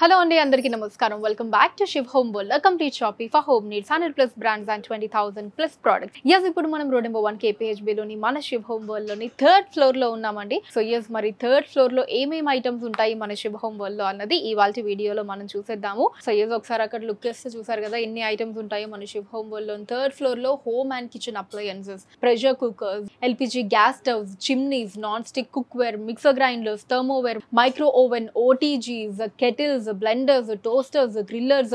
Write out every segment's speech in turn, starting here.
Hello Andy, అందరికీ నమస్కారం. Welcome back to Shiv Home World, a complete shopping for home needs, 100 plus brands and 20,000 plus products. Yes, ఇప్పుడు మనం road number 1 KPHB లోని మన Shiv Home World లోని third floor లో ఉన్నామండి. So yes, మరి థర్డ్ ఫ్లోర్ లో ఏమేం ఐటమ్స్ ఉంటాయి మన Shiv Home World లో అన్నది ఇవాల్టి వీడియోలో మనం చూసేద్దాము. సో yes, ఒకసారి అక్కడ లుక్ చేస్తే చూసారు కదా ఎన్ని ఐటమ్స్ ఉంటాయో మన Shiv Home World లో. థర్డ్ ఫ్లోర్ లో home and kitchen appliances, pressure cookers, LPG gas stoves, chimneys, non stick cookware, mixer grinders, thermoware, micro oven, OTGs, kettles, blenders, toasters, grillers,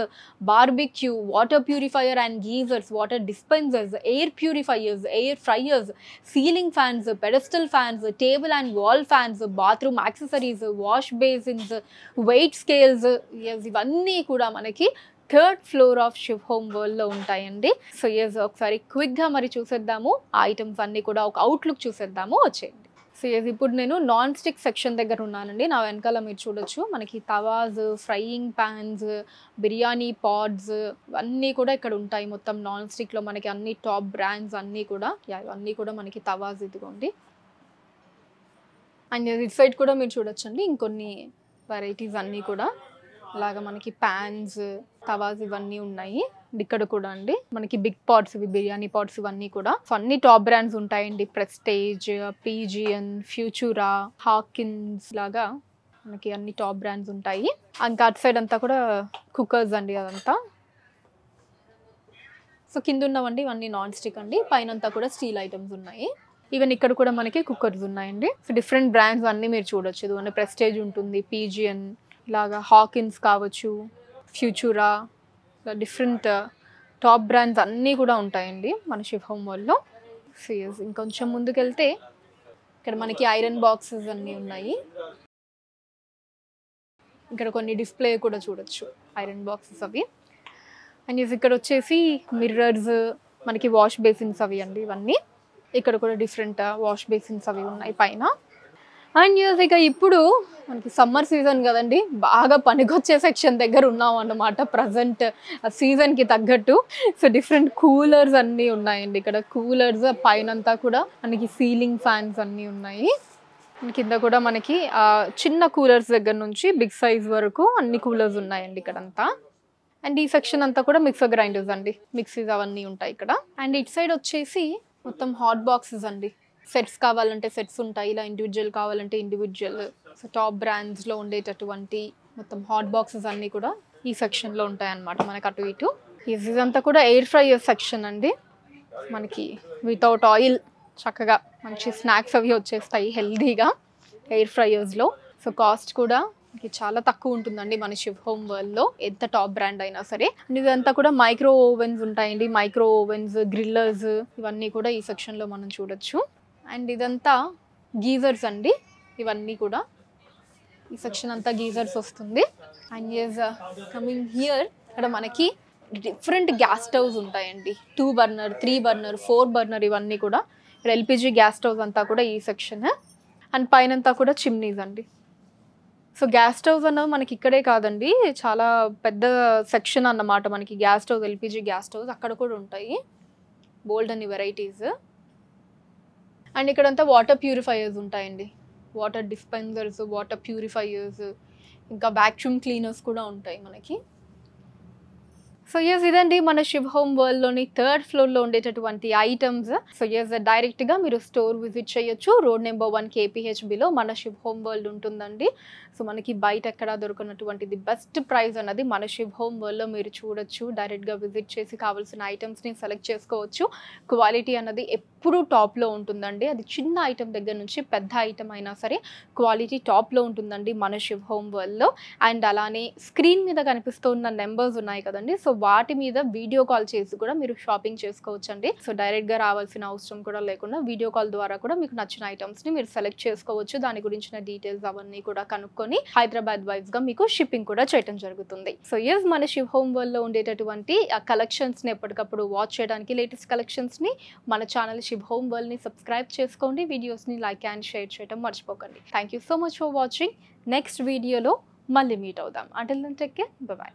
barbecue, water purifier and geysers, water dispensers, air purifiers, air fryers, ceiling fans, pedestal fans, table and wall fans, bathroom accessories, wash basins, weight scales. Yes, ఇవన్నీ కూడా మనకి third floor of Shiv Home World లో ఉంటాయండి. So yes, ఒకసారి క్విక్గా మరి చూసేద్దాము. ఆ ఐటమ్స్ అన్నీ కూడా ఒక అవుట్లుక్ చూసేద్దాము, వచ్చేయండి. సో ఇప్పుడు నేను నాన్ స్టిక్ సెక్షన్ దగ్గర ఉన్నానండి. నా వెనకాల మీరు చూడొచ్చు మనకి tawas, frying fans, biryani pads అన్నీ కూడా ఇక్కడ ఉంటాయి. మొత్తం నాన్ స్టిక్లో మనకి అన్ని టాప్ బ్రాండ్స్ అన్నీ కూడా ఇవన్నీ కూడా మనకి తవాస్ ఇదిగోండి. అండ్ ఇటు సైడ్ కూడా మీరు చూడొచ్చండి ఇంకొన్ని వెరైటీస్ అన్నీ కూడా అలాగా మనకి ప్యాన్స్, తవాస్ ఇవన్నీ ఉన్నాయి. ఇక్కడ కూడా అండి మనకి బిగ్ పాట్స్, ఇవి బిర్యానీ పాట్స్ ఇవన్నీ కూడా. సో అన్ని టాప్ బ్రాండ్స్ ఉంటాయండి. ప్రెస్టేజ్, పీజియన్, ఫ్యూచురా, హాకిన్స్ లాగా మనకి అన్ని టాప్ బ్రాండ్స్ ఉంటాయి. ఇంకా అటు సైడ్ అంతా కూడా కుక్కర్స్ అండి అదంతా. సో కింద ఉన్నవండి ఇవన్నీ నాన్ స్టిక్ అండి, పైన అంతా కూడా స్టీల్ ఐటమ్స్ ఉన్నాయి. ఈవెన్ ఇక్కడ కూడా మనకి కుక్కర్స్ ఉన్నాయండి. సో డిఫరెంట్ బ్రాండ్స్ అన్నీ మీరు చూడొచ్చు. ఇది ప్రెస్టేజ్ ఉంటుంది, పీజియన్ ఇలాగా, హాకిన్స్ కావచ్చు, ఫ్యూచురా, డిఫరెంట్ టాప్ బ్రాండ్స్ అన్నీ కూడా ఉంటాయండి మన Shiv Home World లో. సిఎస్ ఇంకొంచెం ముందుకెళ్తే ఇక్కడ మనకి ఐరన్ బాక్సెస్ అన్నీ ఉన్నాయి. ఇక్కడ కొన్ని డిస్ప్లే కూడా చూడొచ్చు ఐరన్ బాక్సెస్ అవి. అండ్ ఇక్కడ వచ్చేసి మిర్రర్స్, మనకి వాష్ బేసిన్స్ అవి అండి ఇవన్నీ. ఇక్కడ కూడా డిఫరెంట్ వాష్ బేసిన్స్ అవి ఉన్నాయి పైన. అండ్ ఇక ఇప్పుడు మనకి సమ్మర్ సీజన్ కదండి, బాగా పనికొచ్చే సెక్షన్ దగ్గర ఉన్నాం అన్నమాట ప్రజెంట్ సీజన్కి తగ్గట్టు. సో డిఫరెంట్ కూలర్స్ అన్నీ ఉన్నాయండి ఇక్కడ. కూలర్స్ పైనంతా కూడా మనకి సీలింగ్ ఫ్యాన్స్ అన్నీ ఉన్నాయి. కింద కూడా మనకి చిన్న కూలర్స్ దగ్గర నుంచి బిగ్ సైజ్ వరకు అన్ని కూలర్స్ ఉన్నాయండి ఇక్కడంతా. అండ్ ఈ సెక్షన్ అంతా కూడా మిక్సర్ గ్రైండర్స్ అండి, మిక్సీస్ అవన్నీ ఉంటాయి ఇక్కడ. అండ్ ఇటు సైడ్ వచ్చేసి మొత్తం హాట్ బాక్సెస్ అండి. సెట్స్ కావాలంటే సెట్స్ ఉంటాయి, ఇలా ఇండివిజువల్ కావాలంటే ఇండివిజువల్. సో టాప్ బ్రాండ్స్లో ఉండేటటువంటి మొత్తం హాట్ బాక్సెస్ అన్నీ కూడా ఈ సెక్షన్లో ఉంటాయన్నమాట మనకు అటు ఇటు. ఇదంతా కూడా ఎయిర్ ఫ్రైయర్ సెక్షన్ అండి. మనకి వితౌట్ ఆయిల్ చక్కగా మంచి స్నాక్స్ అవి వచ్చేస్తాయి హెల్దీగా ఎయిర్ ఫ్రైయర్స్లో. సో కాస్ట్ కూడా మనకి చాలా తక్కువ ఉంటుందండి మన Shiv Home World లో, ఎంత టాప్ బ్రాండ్ అయినా సరే. అండ్ ఇదంతా కూడా మైక్రో ఓవెన్స్ ఉంటాయండి. మైక్రో ఓవెన్స్, గ్రిల్లర్స్ ఇవన్నీ కూడా ఈ సెక్షన్లో మనం చూడొచ్చు. అండ్ ఇదంతా గీజర్స్ అండి, ఇవన్నీ కూడా ఈ సెక్షన్ అంతా గీజర్స్ వస్తుంది. అండ్ ఎస్ కమింగ్ హియర్, ఇక్కడ మనకి డిఫరెంట్ గ్యాస్ స్టవ్స్ ఉంటాయండి. 2 బర్నర్, 3 బర్నర్, 4 బర్నర్ ఇవన్నీ కూడా. ఇక్కడ LPG గ్యాస్ స్టవ్స్ అంతా కూడా ఈ సెక్షన్. అండ్ పైనంతా కూడా చిమ్నీస్ అండి. సో గ్యాస్ స్టవ్స్ అన్నవి మనకి ఇక్కడే కాదండి, చాలా పెద్ద సెక్షన్ అన్నమాట మనకి. Gas stoves, LPG gas stoves అక్కడ కూడా ఉంటాయి, బోల్డ్ అన్ని వెరైటీస్. అండ్ ఇక్కడంతా వాటర్ ప్యూరిఫైయర్స్ ఉంటాయండి. వాటర్ డిస్పెన్సర్స్, వాటర్ ప్యూరిఫైయర్స్, ఇంకా వ్యాక్యూమ్ క్లీనర్స్ కూడా ఉంటాయి మనకి. సో ఎస్, ఇదండి మన Shiv Home World లోని థర్డ్ ఫ్లోర్లో ఉండేటటువంటి ఐటమ్స్. సో ఎస్, డైరెక్ట్గా మీరు స్టోర్ విజిట్ చేయొచ్చు. రోడ్ నెంబర్ 1 KPHBలో మన Shiv Home World ఉంటుందండి. సో మనకి బయట ఎక్కడ దొరకనటువంటిది బెస్ట్ ప్రైస్ అన్నది మన Shiv Home Worldలో మీరు చూడొచ్చు. డైరెక్ట్గా విజిట్ చేసి కావాల్సిన ఐటమ్స్ని సెలెక్ట్ చేసుకోవచ్చు. క్వాలిటీ అన్నది ఎప్పుడూ టాప్లో ఉంటుందండి. అది చిన్న ఐటమ్ దగ్గర నుంచి పెద్ద ఐటమ్ అయినా సరే క్వాలిటీ టాప్లో ఉంటుందండి మన Shiv Home Worldలో. అండ్ అలానే స్క్రీన్ మీద కనిపిస్తున్న నెంబర్స్ ఉన్నాయి కదండి, సో వాటి మీద వీడియో కాల్ చేసి కూడా మీరు షాపింగ్ చేసుకోవచ్చు అండి. సో డైరెక్ట్గా రావాల్సిన అవసరం కూడా లేకుండా వీడియో కాల్ ద్వారా కూడా మీకు నచ్చిన ఐటమ్స్ని మీరు సెలెక్ట్ చేసుకోవచ్చు. దాని గురించిన డీటెయిల్స్ అవన్నీ కూడా కనుక్కొని హైదరాబాద్ వైజ్గా మీకు షిప్పింగ్ కూడా చేయడం జరుగుతుంది. సో ఎస్, మన Shiv Home Worldలో ఉండేటటువంటి కలెక్షన్స్ని ఎప్పటికప్పుడు వాచ్ చేయడానికి, లేటెస్ట్ కలెక్షన్స్ని మన ఛానల్ Shiv Home Worldని సబ్స్క్రైబ్ చేసుకోండి. వీడియోస్ని లైక్ అండ్ షేర్ చేయడం మర్చిపోకండి. Thank you so much for watching. Next వీడియోలో మళ్ళీ మీట్ అవుదాం. Until then take care, bye by.